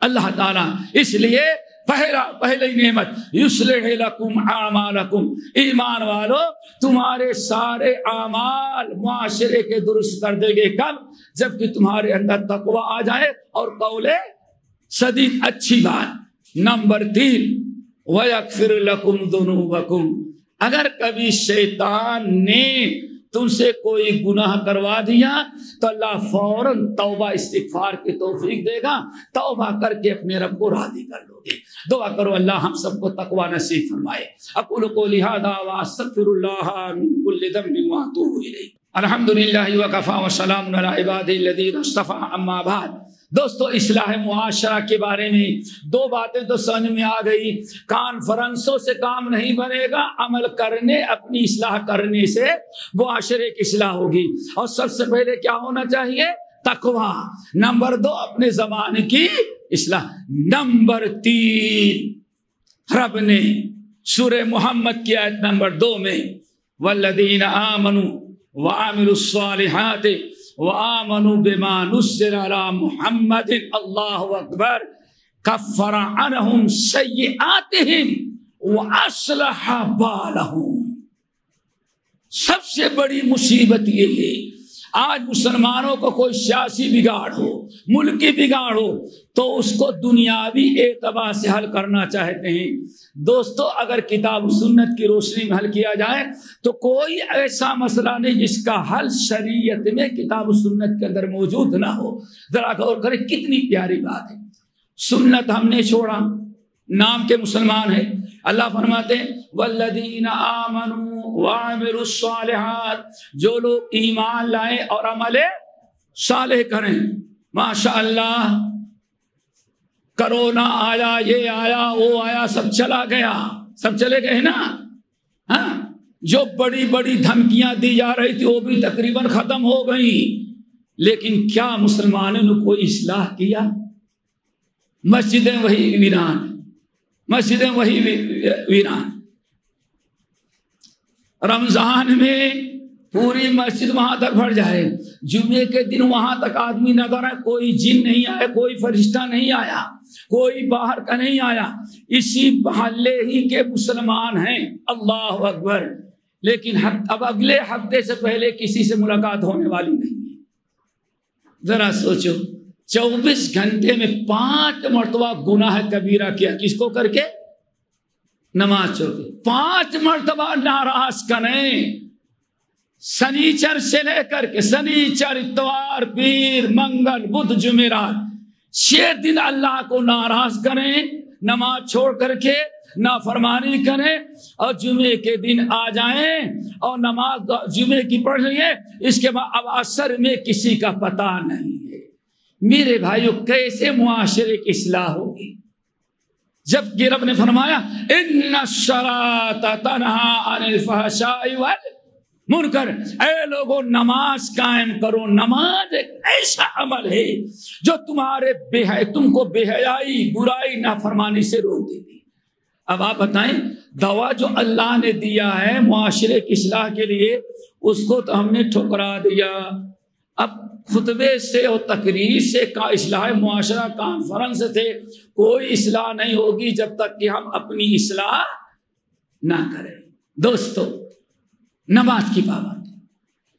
اللہ تعالیٰ۔ اس لیے پہلی نعمت یصلح لکم اعمالکم، ایمان والو تمہارے سارے اعمال معاشرے کے درست کر دے گے۔ کب؟ جب کہ تمہارے اندر تقوی آ جائے اور قول سدید، اچھی بات۔ نمبر 3 وَيَغْفِرْ لَكُمْ ذُنُوبَكُمْ، اگر کبھی شیطان نے تم سے کوئی گناہ کروا دیا تو اللہ فوراً توبہ استغفار کی توفیق دے گا، توبہ کر کے اپنے رب کو راضی کر لو گے۔ دعا کرو اللہ ہم سب کو تقوی نصیب فرمائے۔ اقول قولی ھذا واستغفر اللہ من کل ذنب واتوب الیہ۔ الحمدللہ وکفی وسلام علی عبادہ الذین اصطفی، اما بعد۔ دوستو، اصلاح معاشرہ کے بارے میں 2 باتیں تو سمجھ میں آ گئی۔ کانفرنسوں سے کام نہیں بنے گا، عمل کرنے، اپنی اصلاح کرنے سے معاشرے کی اصلاح ہوگی۔ اور سب سے پہلے کیا ہونا چاہیے؟ تقوی۔ نمبر 2 اپنے زمانے کی اصلاح۔ نمبر 3 رب نے سورہ محمد کی آیت نمبر 2 میں والذین آمنوا وعملوا الصالحات وآمنوا بما نزل على محمد اللہ اکبر کفر عنہم سیئاتہم واصلح بالہم۔ سب سے بڑی مصیبت یہ ہے آج مسلمانوں کو کوئی سیاسی بگاڑ ہو، ملکی بگاڑ ہو تو اس کو دنیاوی اعتبار سے حل کرنا چاہتے ہیں۔ دوستو، اگر کتاب و سنت کی روشنی میں حل کیا جائے تو کوئی ایسا مسئلہ نہیں جس کا حل شریعت میں کتاب و سنت کے اندر موجود نہ ہو۔ ذرا غور کریں، کتنی پیاری بات ہے۔ سنت ہم نے چھوڑا، نام کے مسلمان ہیں۔ اللہ فرماتے ہیں والذین آمنوا وعملوا الصالحات، جو لوگ ایمان لائیں اور عمل صالح کریں۔ ماشاء اللہ، کرونا آیا، یہ آیا، وہ آیا، سب چلا گیا، سب چلے گئے نا۔ ہاں، جو بڑی بڑی دھمکیاں دی جا رہی تھی وہ بھی تقریباً ختم ہو گئی، لیکن کیا مسلمانوں نے کوئی اصلاح کیا؟ مسجدیں وہی ویران، مسجدیں وہی ویران۔ رمضان میں پوری مسجد وہاں تک بھر جائے، جمعے کے دن وہاں تک آدمی نظر آئے، کوئی جن نہیں آیا، کوئی فرشتہ نہیں آیا، کوئی باہر کا نہیں آیا، اسی محلے ہی کے مسلمان ہیں۔ اللہ اکبر۔ لیکن اب اگلے ہفتے سے پہلے کسی سے ملاقات ہونے والی نہیں ہے۔ ذرا سوچو، 24 گھنٹے میں 5 مرتبہ گناہ کبیرہ کیا، کس کو کر کے؟ نماز چھوڑ کے 5 مرتبہ ناراض کریں۔ سنیچر سے لے کر کے سنیچر، اتوار، پیر، منگل، بدھ، جمعرات، 6 دن اللہ کو ناراض کریں، نماز چھوڑ کر کے نافرمانی کریں، اور جمعے کے دن آ جائیں اور نماز جمعے کی پڑھ لیے، اس کے بعد اب عصر میں کسی کا پتہ نہیں ہے۔ میرے بھائیو، کیسے معاشرے کی اصلاح ہوگی جب کہ رب نے فرمایا ان الصلاۃ تنہی عن الفحشاء والمنکر، اے لوگوں نماز قائم کرو۔ نماز ایک ایسا عمل ہے جو تم کو بے حیائی، برائی، نافرمانی سے روک دیتی۔ اب آپ بتائیں، دوا جو اللہ نے دیا ہے معاشرے کی اصلاح کے لیے، اس کو تو ہم نے ٹھکرا دیا۔ اب خطبے سے اور تقریر سے کا اصلاح معاشرہ، کانفرنس سے کوئی اصلاح نہیں ہوگی جب تک کہ ہم اپنی اصلاح نہ کریں۔ دوستو، نماز کی پابندی،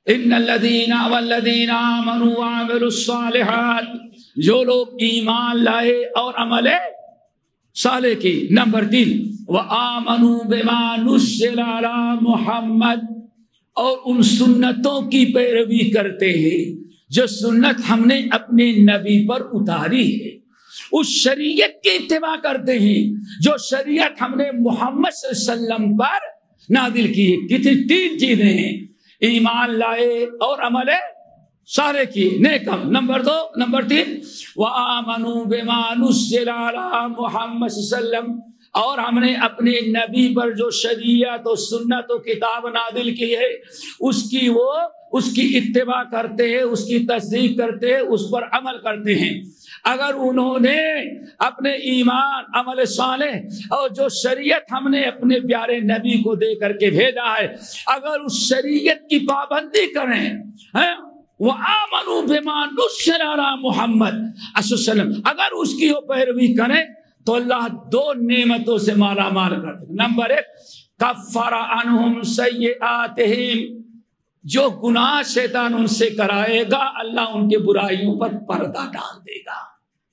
ان الذین والذین آمنوا وعملوا الصالحات، جو لوگ ایمان لائے اور عمل صالح کی۔ نمبر 3 وآمنوا بما نزل علی محمد، اور ان سنتوں کی پیروی کرتے ہیں جو سنت ہم نے اپنے نبی پر اتاری ہے، اس شریعت کی اتباع کرتے ہیں جو شریعت ہم نے محمد صلی اللہ علیہ وسلم پر نازل کی ہے۔ کتنی 3 چیزیں ہیں، ایمان لائے اور عمل صالح کی، نیک عمل۔ نمبر 3 وآمنوا بما نزل علی محمد صلی اللہ علیہ وسلم، اور ہم نے اپنے نبی پر جو شریعت و سنت و کتاب نازل کی ہے اس کی اتباع کرتے ہیں، اس کی تصدیق کرتے ہیں، اس پر عمل کرتے ہیں۔ اگر انہوں نے اپنے ایمان عمل صالح اور جو شریعت ہم نے اپنے پیارے نبی کو دے کر کے بھیجا ہے اگر اس شریعت کی پابندی کریں وَآمَنُوا بِمَا نُزِّلَ عَلَىٰ مُحَمَّدٍ صلی اللہ علیہ وسلم اگر اس کی وہ پیروی کریں تو اللہ 2 نعمتوں سے مالا مال کر دے. نمبر 1 کفر عنہم سیئاتہم جو گناہ شیطان ان سے کرائے گا اللہ ان کے برائیوں پر پردہ ڈال دے گا.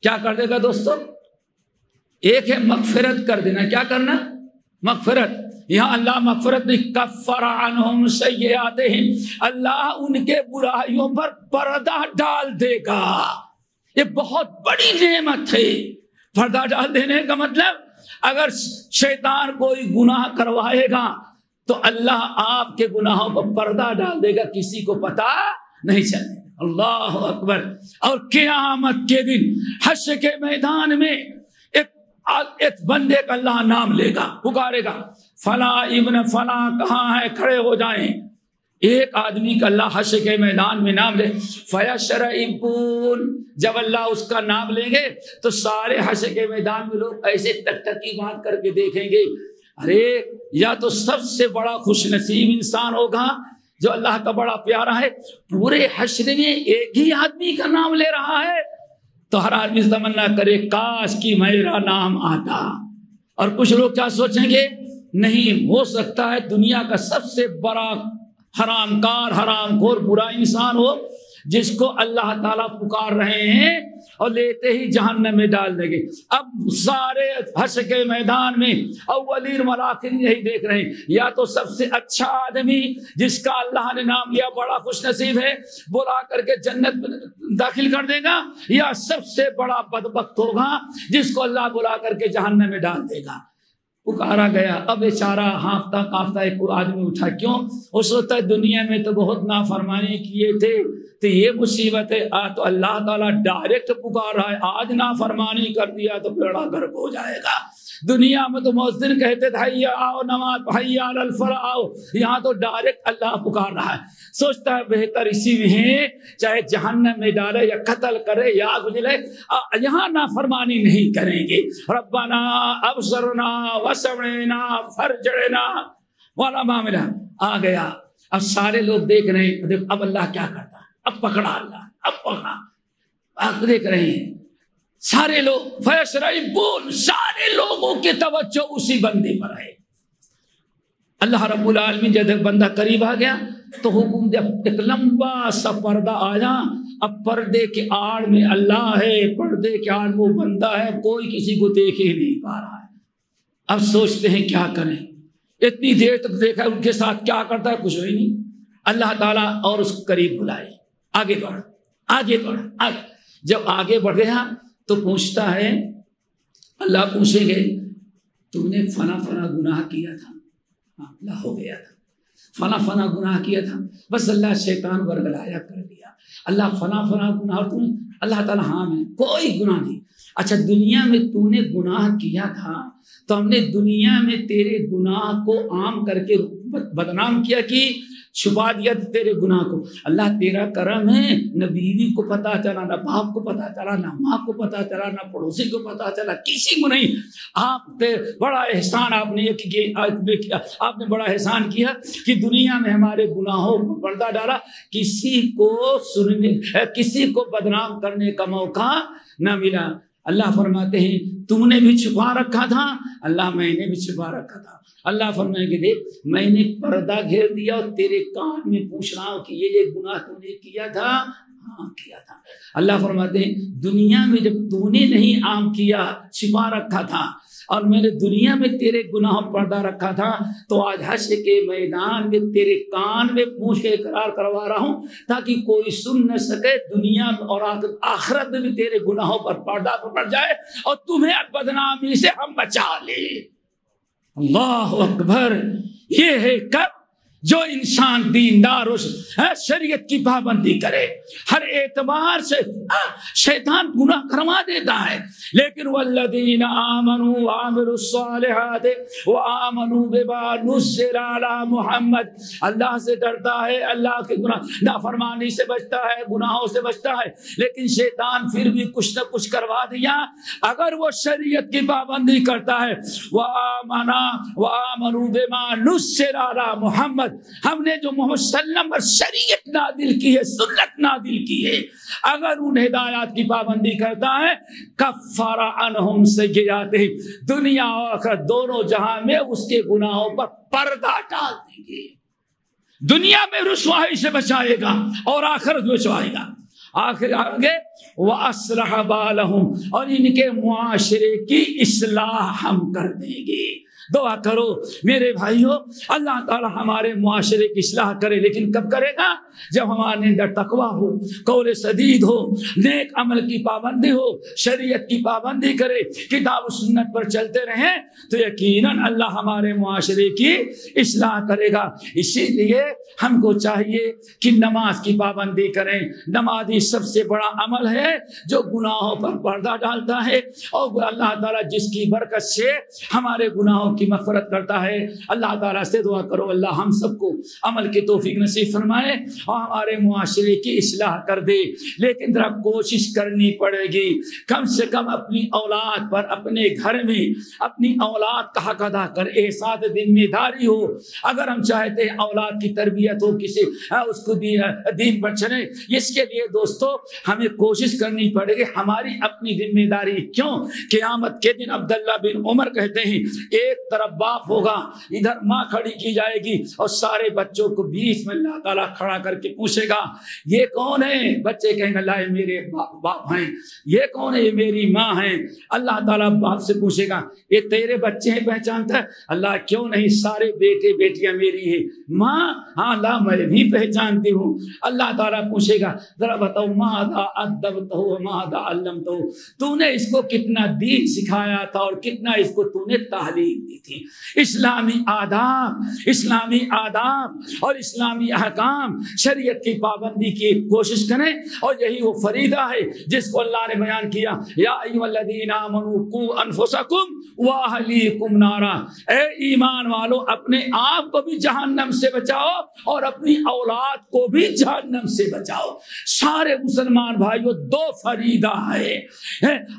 کیا کر دے گا دوستو؟ ایک ہے مغفرت کر دینا. کیا کرنا؟ مغفرت. یہاں اللہ مغفرت نہیں کفر عنہم سیئاتہم اللہ ان کے برائیوں پر پردہ ڈال دے گا. یہ بہت بڑی نعمت ہے. پردہ ڈال دینے کا مطلب اگر شیطان کوئی گناہ کروائے گا تو اللہ آپ کے گناہوں پر پردہ ڈال دے گا کسی کو پتا نہیں چلے. اللہ اکبر. اور قیامت کے دن حشر کے میدان میں ایک بندے کا اللہ نام لے گا پکارے گا فلاں ابن فلاں کہاں ہے کھڑے ہو جائیں. ایک آدمی کا اللہ حشر کے میدان میں نام لے فیشرعون جب اللہ اس کا نام لیں گے تو سارے حشر کے میدان میں لوگ ایسے ٹک ٹکی بات کر کے دیکھیں گے ارے یا تو سب سے بڑا خوش نصیب انسان ہوگا جو اللہ کا بڑا پیارا ہے پورے حشر میں ایک ہی آدمی کا نام لے رہا ہے. تو ہر آدمی تمنا کرے کاش کی میرا نام آتا. اور کچھ لوگ کیا سوچیں گے نہیں ہو سکتا ہے دنیا کا سب سے بڑا حرام کار حرام خور برا انسان ہو جس کو اللہ تعالیٰ پکار رہے ہیں اور لیتے ہی جہنم میں ڈال دیں گے. اب سارے حشر کے میدان میں اولین والآخرین یہی دیکھ رہے ہیں یا تو سب سے اچھا آدمی جس کا اللہ نے نام لیا بڑا خوش نصیب ہے بلا کر کے جنت داخل کر دے گا یا سب سے بڑا بدبخت ہوگا جس کو اللہ بلا کر کے جہنم میں ڈال دے گا. پکارا گیا. اب بیچارہ ہانفتا کانپتا ایک آدمی اٹھا. کیوں؟ وہ سوچتا ہے دنیا میں تو بہت نافرمانی کیے تھے تو یہ مصیبت ہے تو اللہ تعالیٰ ڈائریکٹ پکار رہا ہے آج نافرمانی کر دیا تو بیڑا گرک ہو جائے گا. دنیا میں تو مؤذن کہتے تھے حی آؤ نماز حی علی الفلاح آؤ یہاں تو ڈائریکٹ اللہ پکار رہا ہے. سوچتا ہے بہتر اسی میں ہے چاہے جہنم میں ڈالے یا قتل کرے یا آگ جلے یہاں نافرمانی نہیں کریں گے. ربنا ابصرنا وسمعنا فرجعنا ولا معاملہ آ گیا. اب سارے لوگ دیکھ رہے ہیں اب اللہ کیا کرتا ہے اب پکڑا اللہ اب پکڑا. آپ دیکھ رہے ہیں سارے لوگ فیشرعون سارے لوگوں کی توجہ اسی بندے پر ہے. اللہ رب العالمین جب بندہ قریب آ گیا تو حکم دیا ایک لمبا سا پردہ آیا. اب پردے کے آڑ میں اللہ ہے پردے کے آڑ میں وہ بندہ ہے کوئی کسی کو دیکھ ہی نہیں پا رہا ہے. اب سوچتے ہیں کیا کریں اتنی دیر تک دیکھا ان کے ساتھ کیا کرتا ہے کچھ بھی نہیں. اللہ تعالیٰ اور اس کو قریب بلائے آگے بڑھ آگے بڑھ آگے. جب آگے بڑھ گیا تو پوچھتا ہے اللہ پوچھیں گے تم نے فلاں فلاں گناہ کیا تھا اللہ ہو گیا تھا فلاں فلاں گناہ کیا تھا بس اللہ شیطان ورگلایا کر دیا اللہ فلاں فلاں گناہ اور تم اللہ تعالیٰ ہاں میں کوئی گناہ نہیں. اچھا دنیا میں تو نے گناہ کیا تھا تو ہم نے دنیا میں تیرے گناہ کو عام کر کے بدنام کیا کہ چھپا دیا تیرے گناہ کو. اللہ تیرا کرم ہے نہ بیوی کو پتا چلا نہ باپ کو پتا چلا نہ ماں کو پتا چلا نہ پڑوسی کو پتا چلا کسی کو نہیں. آپ پہ بڑا احسان آپ نے کیا آپ نے بڑا احسان کیا کہ دنیا میں ہمارے گناہوں کو پردہ ڈالا کسی کو سننے کسی کو بدنام کرنے کا موقع نہ ملا. اللہ فرماتے ہیں تم نے بھی چھپا رکھا تھا اللہ میں نے بھی چھپا رکھا تھا. اللہ فرمائے کہ دیکھ میں نے پردہ گھیر دیا اور تیرے کان میں پوچھ رہا ہوں کہ یہ گناہ تو نے کیا تھا ہاں کیا تھا. اللہ فرماتے ہیں دنیا میں جب تو نے نہیں عام کیا چھپا رکھا تھا اور میں نے دنیا میں تیرے گناہ پردہ رکھا تھا تو آج حشر کے میدان میں تیرے کان میں پوچھ کے اقرار کروا رہا ہوں تاکہ کوئی سن نہ سکے دنیا اور آخرت میں بھی تیرے گناہوں پر پردہ پڑ جائے اور تمہیں بدنامی سے ہم بچا لیں. اللہ اکبر. یہ ہے کب جو انسان دیندار شریعت کی پابندی کرے، ہر اعتبار سے شیطان گناہ کروا دیتا ہے، لیکن والذین آمنوا وعملوا الصالحات وآمنوا بما نزل علی محمد، اللہ سے ڈرتا ہے، اللہ کے گناہ نافرمانی سے بچتا ہے، گناہوں سے بچتا ہے، لیکن شیطان پھر بھی کچھ نہ کچھ کروا دیا۔ اگر وہ شریعت کی پابندی کرتا ہے، وآمنوا بما نزل علی محمد، ہم نے جو محمد صلی اللہ علیہ وسلم پر شریعت نازل کی ہے، سنت نازل کی ہے، اگر ان ہدایات کی پابندی کرتا ہے، کفر عنہم سیئاتہم، دنیا اور آخرت دونوں جہاں میں اس کے گناہوں پر پردہ ڈال دیں گے۔ دنیا میں رسوائی سے بچائے گا اور آخرت میں بچائے گا۔ آخر آگے وَأَصْلَحَ بَالَهُمْ، اور ان کے معاشرے کی اصلاح ہم کر دیں گے۔ دعا کرو میرے بھائیوں، اللہ تعالی ہمارے معاشرے کی اصلاح کرے، لیکن کب کرے گا؟ جب ہمارے اندر تقویٰ ہو، قول سدید ہو، نیک عمل کی پابندی ہو، شریعت کی پابندی کرے، کتاب و سنت پر چلتے رہیں، تو یقیناً اللہ ہمارے معاشرے کی اصلاح کرے گا۔ اسی لیے ہم کو چاہیے کہ نماز کی پابندی کریں۔ نمازی سب سے بڑا عمل ہے جو گناہوں پر پردہ ڈالتا ہے، اور اللہ تعالیٰ جس کی برکت سے ہمارے گناہوں کی مغفرت کرتا ہے۔ اللہ تعالیٰ سے دعا کرو اللہ ہم سب کو عمل کی توفیق نصیب فرمائے اور ہمارے معاشرے کی اصلاح کر دے۔ لیکن ذرا کوشش کرنی پڑے گی، کم سے کم اپنی اولاد پر، اپنے گھر میں اپنی اولاد کا حق ادا کر، احساس ذمہ داری ہو۔ اگر ہم چاہتے ہیں اولاد کی تربیت ہو، کسی اس کو دین پر چلے، اس کے لیے دوستو ہمیں کوشش کرنی پڑے گی، ہماری اپنی ذمہ داری۔ کیوں؟ قیامت کے دن عبداللہ بن عمر کہتے ہیں ایک طرف باپ ہوگا، ادھر ماں کھڑی کی جائے گی، اور سارے بچوں کو بیچ میں اللہ تعالیٰ کھڑا کر کے پوچھے گا یہ کون ہے؟ بچے کہیں گے اللہ یہ میرے باپ ہیں۔ یہ کون ہے؟ یہ میری ماں ہیں۔ اللہ تعالیٰ باپ سے پوچھے گا یہ تیرے بچے ہیں پہچانتا ہے؟ اللہ کیوں نہیں، سارے بیٹے بیٹیاں میری ہیں۔ ماں؟ ہاں اللہ میں بھی پہچانتی ہوں۔ اللہ تعالیٰ پوچھے گا ذرا بتاؤ ماذا ادبتہ ماذا علمتہ، تو نے اس کو کتنا دین سکھایا تھا اور کتنا اس کو تو نے تعلیم دی تھی۔ اسلامی آداب اور اسلامی احکام، شریعت کی پابندی کی کوشش کریں، اور یہی وہ فریضہ ہے جس کو اللہ نے بیان کیا، یا ایھا الذین آمنوا قوا انفسکم واہلیکم نارا، اے ایمان والو اپنے آپ کو بھی جہنم سے بچاؤ اور اپنی اولاد کو بھی جہنم سے بچاؤ۔ سارے مسلمان بھائیوں دو فریضہ ہے،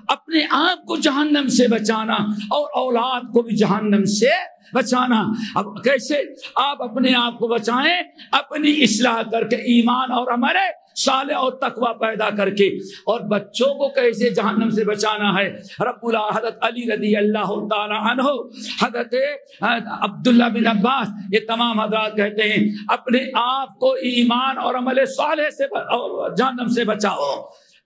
اپنے آپ کو جہنم سے بچانا اور اولاد کو بھی جہنم سے بچانا۔ اب کیسے آپ اپنے آپ کو بچائیں؟ اپنی اصلاح کر کے، ایمان اور ہمارے صالح اور تقوی پیدا کر کے۔ اور بچوں کو کیسے جہنم سے بچانا ہے؟ رب حضرت علی رضی اللہ تعالی عنہ، حضرت عبداللہ بن عباس، یہ تمام حضرات کہتے ہیں اپنے آپ کو ایمان اور عمل صالح سے جہنم سے بچاؤ،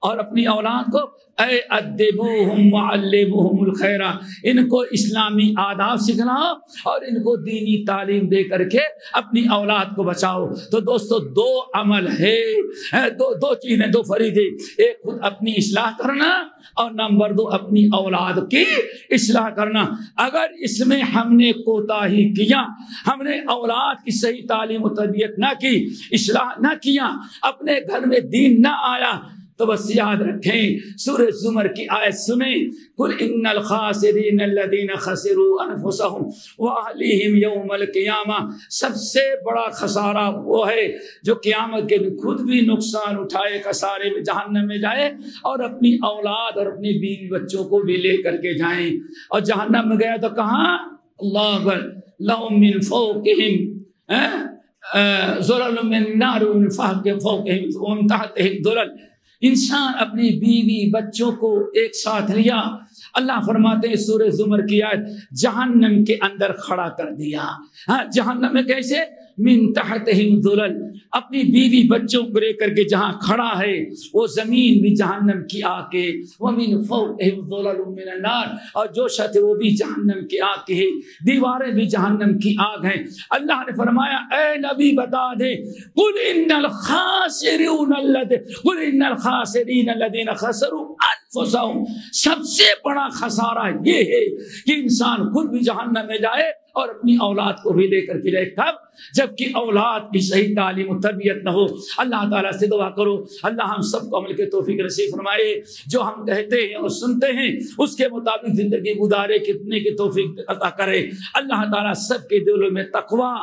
اور اپنی اولاد کو اے ادبوہم وعلموہم الخیر، ان کو اسلامی آداب سکھلاؤ اور ان کو دینی تعلیم دے کر کے اپنی اولاد کو بچاؤ۔ تو دوستو دو عمل ہے، دو چیزیں، دو فریضے، ایک خود اپنی اصلاح کرنا اور نمبر دو اپنی اولاد کی اصلاح کرنا۔ اگر اس میں ہم نے کوتاہی کیا، ہم نے اولاد کی صحیح تعلیم و تربیت نہ کی، اصلاح نہ کیا، اپنے گھر میں دین نہ آیا، تو بس یاد رکھیں سورہ زمر کی آیت سنیں، قل ان الخاسرین الذین خسروا انفسهم واہلیہم یوم القیامہ، سب سے بڑا خسارہ وہ ہے جو قیامت کے دن خود بھی نقصان اٹھائے، خسارے میں جہنم میں جائے اور اپنی اولاد اور اپنی بیوی بچوں کو بھی لے کر کے جائیں۔ اور جہنم میں گیا تو کہاں؟ اللہ اکبر، لهم من فوقہم ظلل من نار ومن فوقہم ومن تحتہم ظلل۔ انسان اپنی بیوی بچوں کو ایک ساتھ لیا، اللہ فرماتے ہیں سورہ زمر کی آیت، جہنم کے اندر کھڑا کر دیا۔ ہاں جہنم میں کیسے؟ من تحتہم ظلل، اپنی بیوی بچوں کو لے کر کے جہاں کھڑا ہے وہ زمین بھی جہنم کی آگ ہے، ومن فوقہم ظلل من النار، اور جو چھت ہے وہ بھی جہنم کی آگ کی ہے، دیواریں بھی جہنم کی آگ ہیں۔ اللہ نے فرمایا اے نبی بتا دے، قل ان الخاسرین الذین خسروا انفسهم، سب سے بڑا خسارہ یہ ہے کہ انسان خود بھی جہنم میں جائے اور اپنی اولاد کو بھی لے کر کے جائے. کب؟ جبکہ اولاد کی صحیح تعلیم و تربیت نہ ہو. اللہ تعالیٰ سے دعا کرو اللہ ہم سب کو عمل کے توفیق نصیب فرمائے. جو ہم کہتے ہیں اور سنتے ہیں اس کے مطابق زندگی گزارے کتنے کی توفیق عطا کرے. اللہ تعالیٰ سب کے دلوں میں تقویٰ،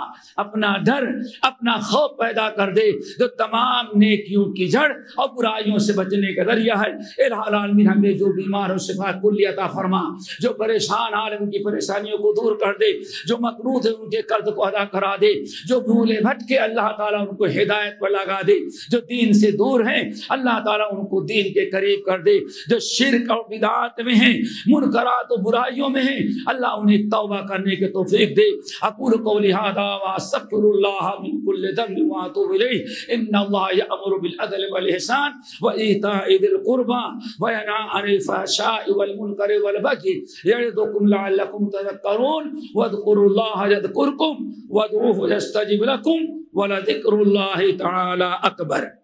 اپنا ڈر، اپنا خوف پیدا کر دے جو تمام نیکیوں کی جڑ اور برائیوں سے بچنے کا ذریعہ ہے. الہ العالمین ہمیں جو بیمار ہو شفا کلی عطا فرما، جو پریشان عالم کی پریشانیوں کو دور کر دے، جو مقروض ہے ان کے قرض کو ادا کرا دے، جو بھولے بھٹکے اللہ تعالیٰ ان کو ہدایت پر لگا دے، جو دین سے دور ہیں اللہ تعالیٰ ان کو دین کے قریب کر دے، جو شرک اور بدعات میں ہیں، منکرات و برائیوں میں ہیں اللہ انہیں توبہ کرنے کی توفیق دے. اقول قولی ھذا واستغفر اللہ من کل ذنب واتوب الیہ. ان اللہ یأمر بالعدل والإحسان وإیتاء ذی القربى وینہی عن الفحشاء والمنکر والبغی یعظکم لعلکم تذکرون واذکروا اللہ یذکرکم وادعوہ یستجب لکم ولذکر اللہ تعالی اکبر.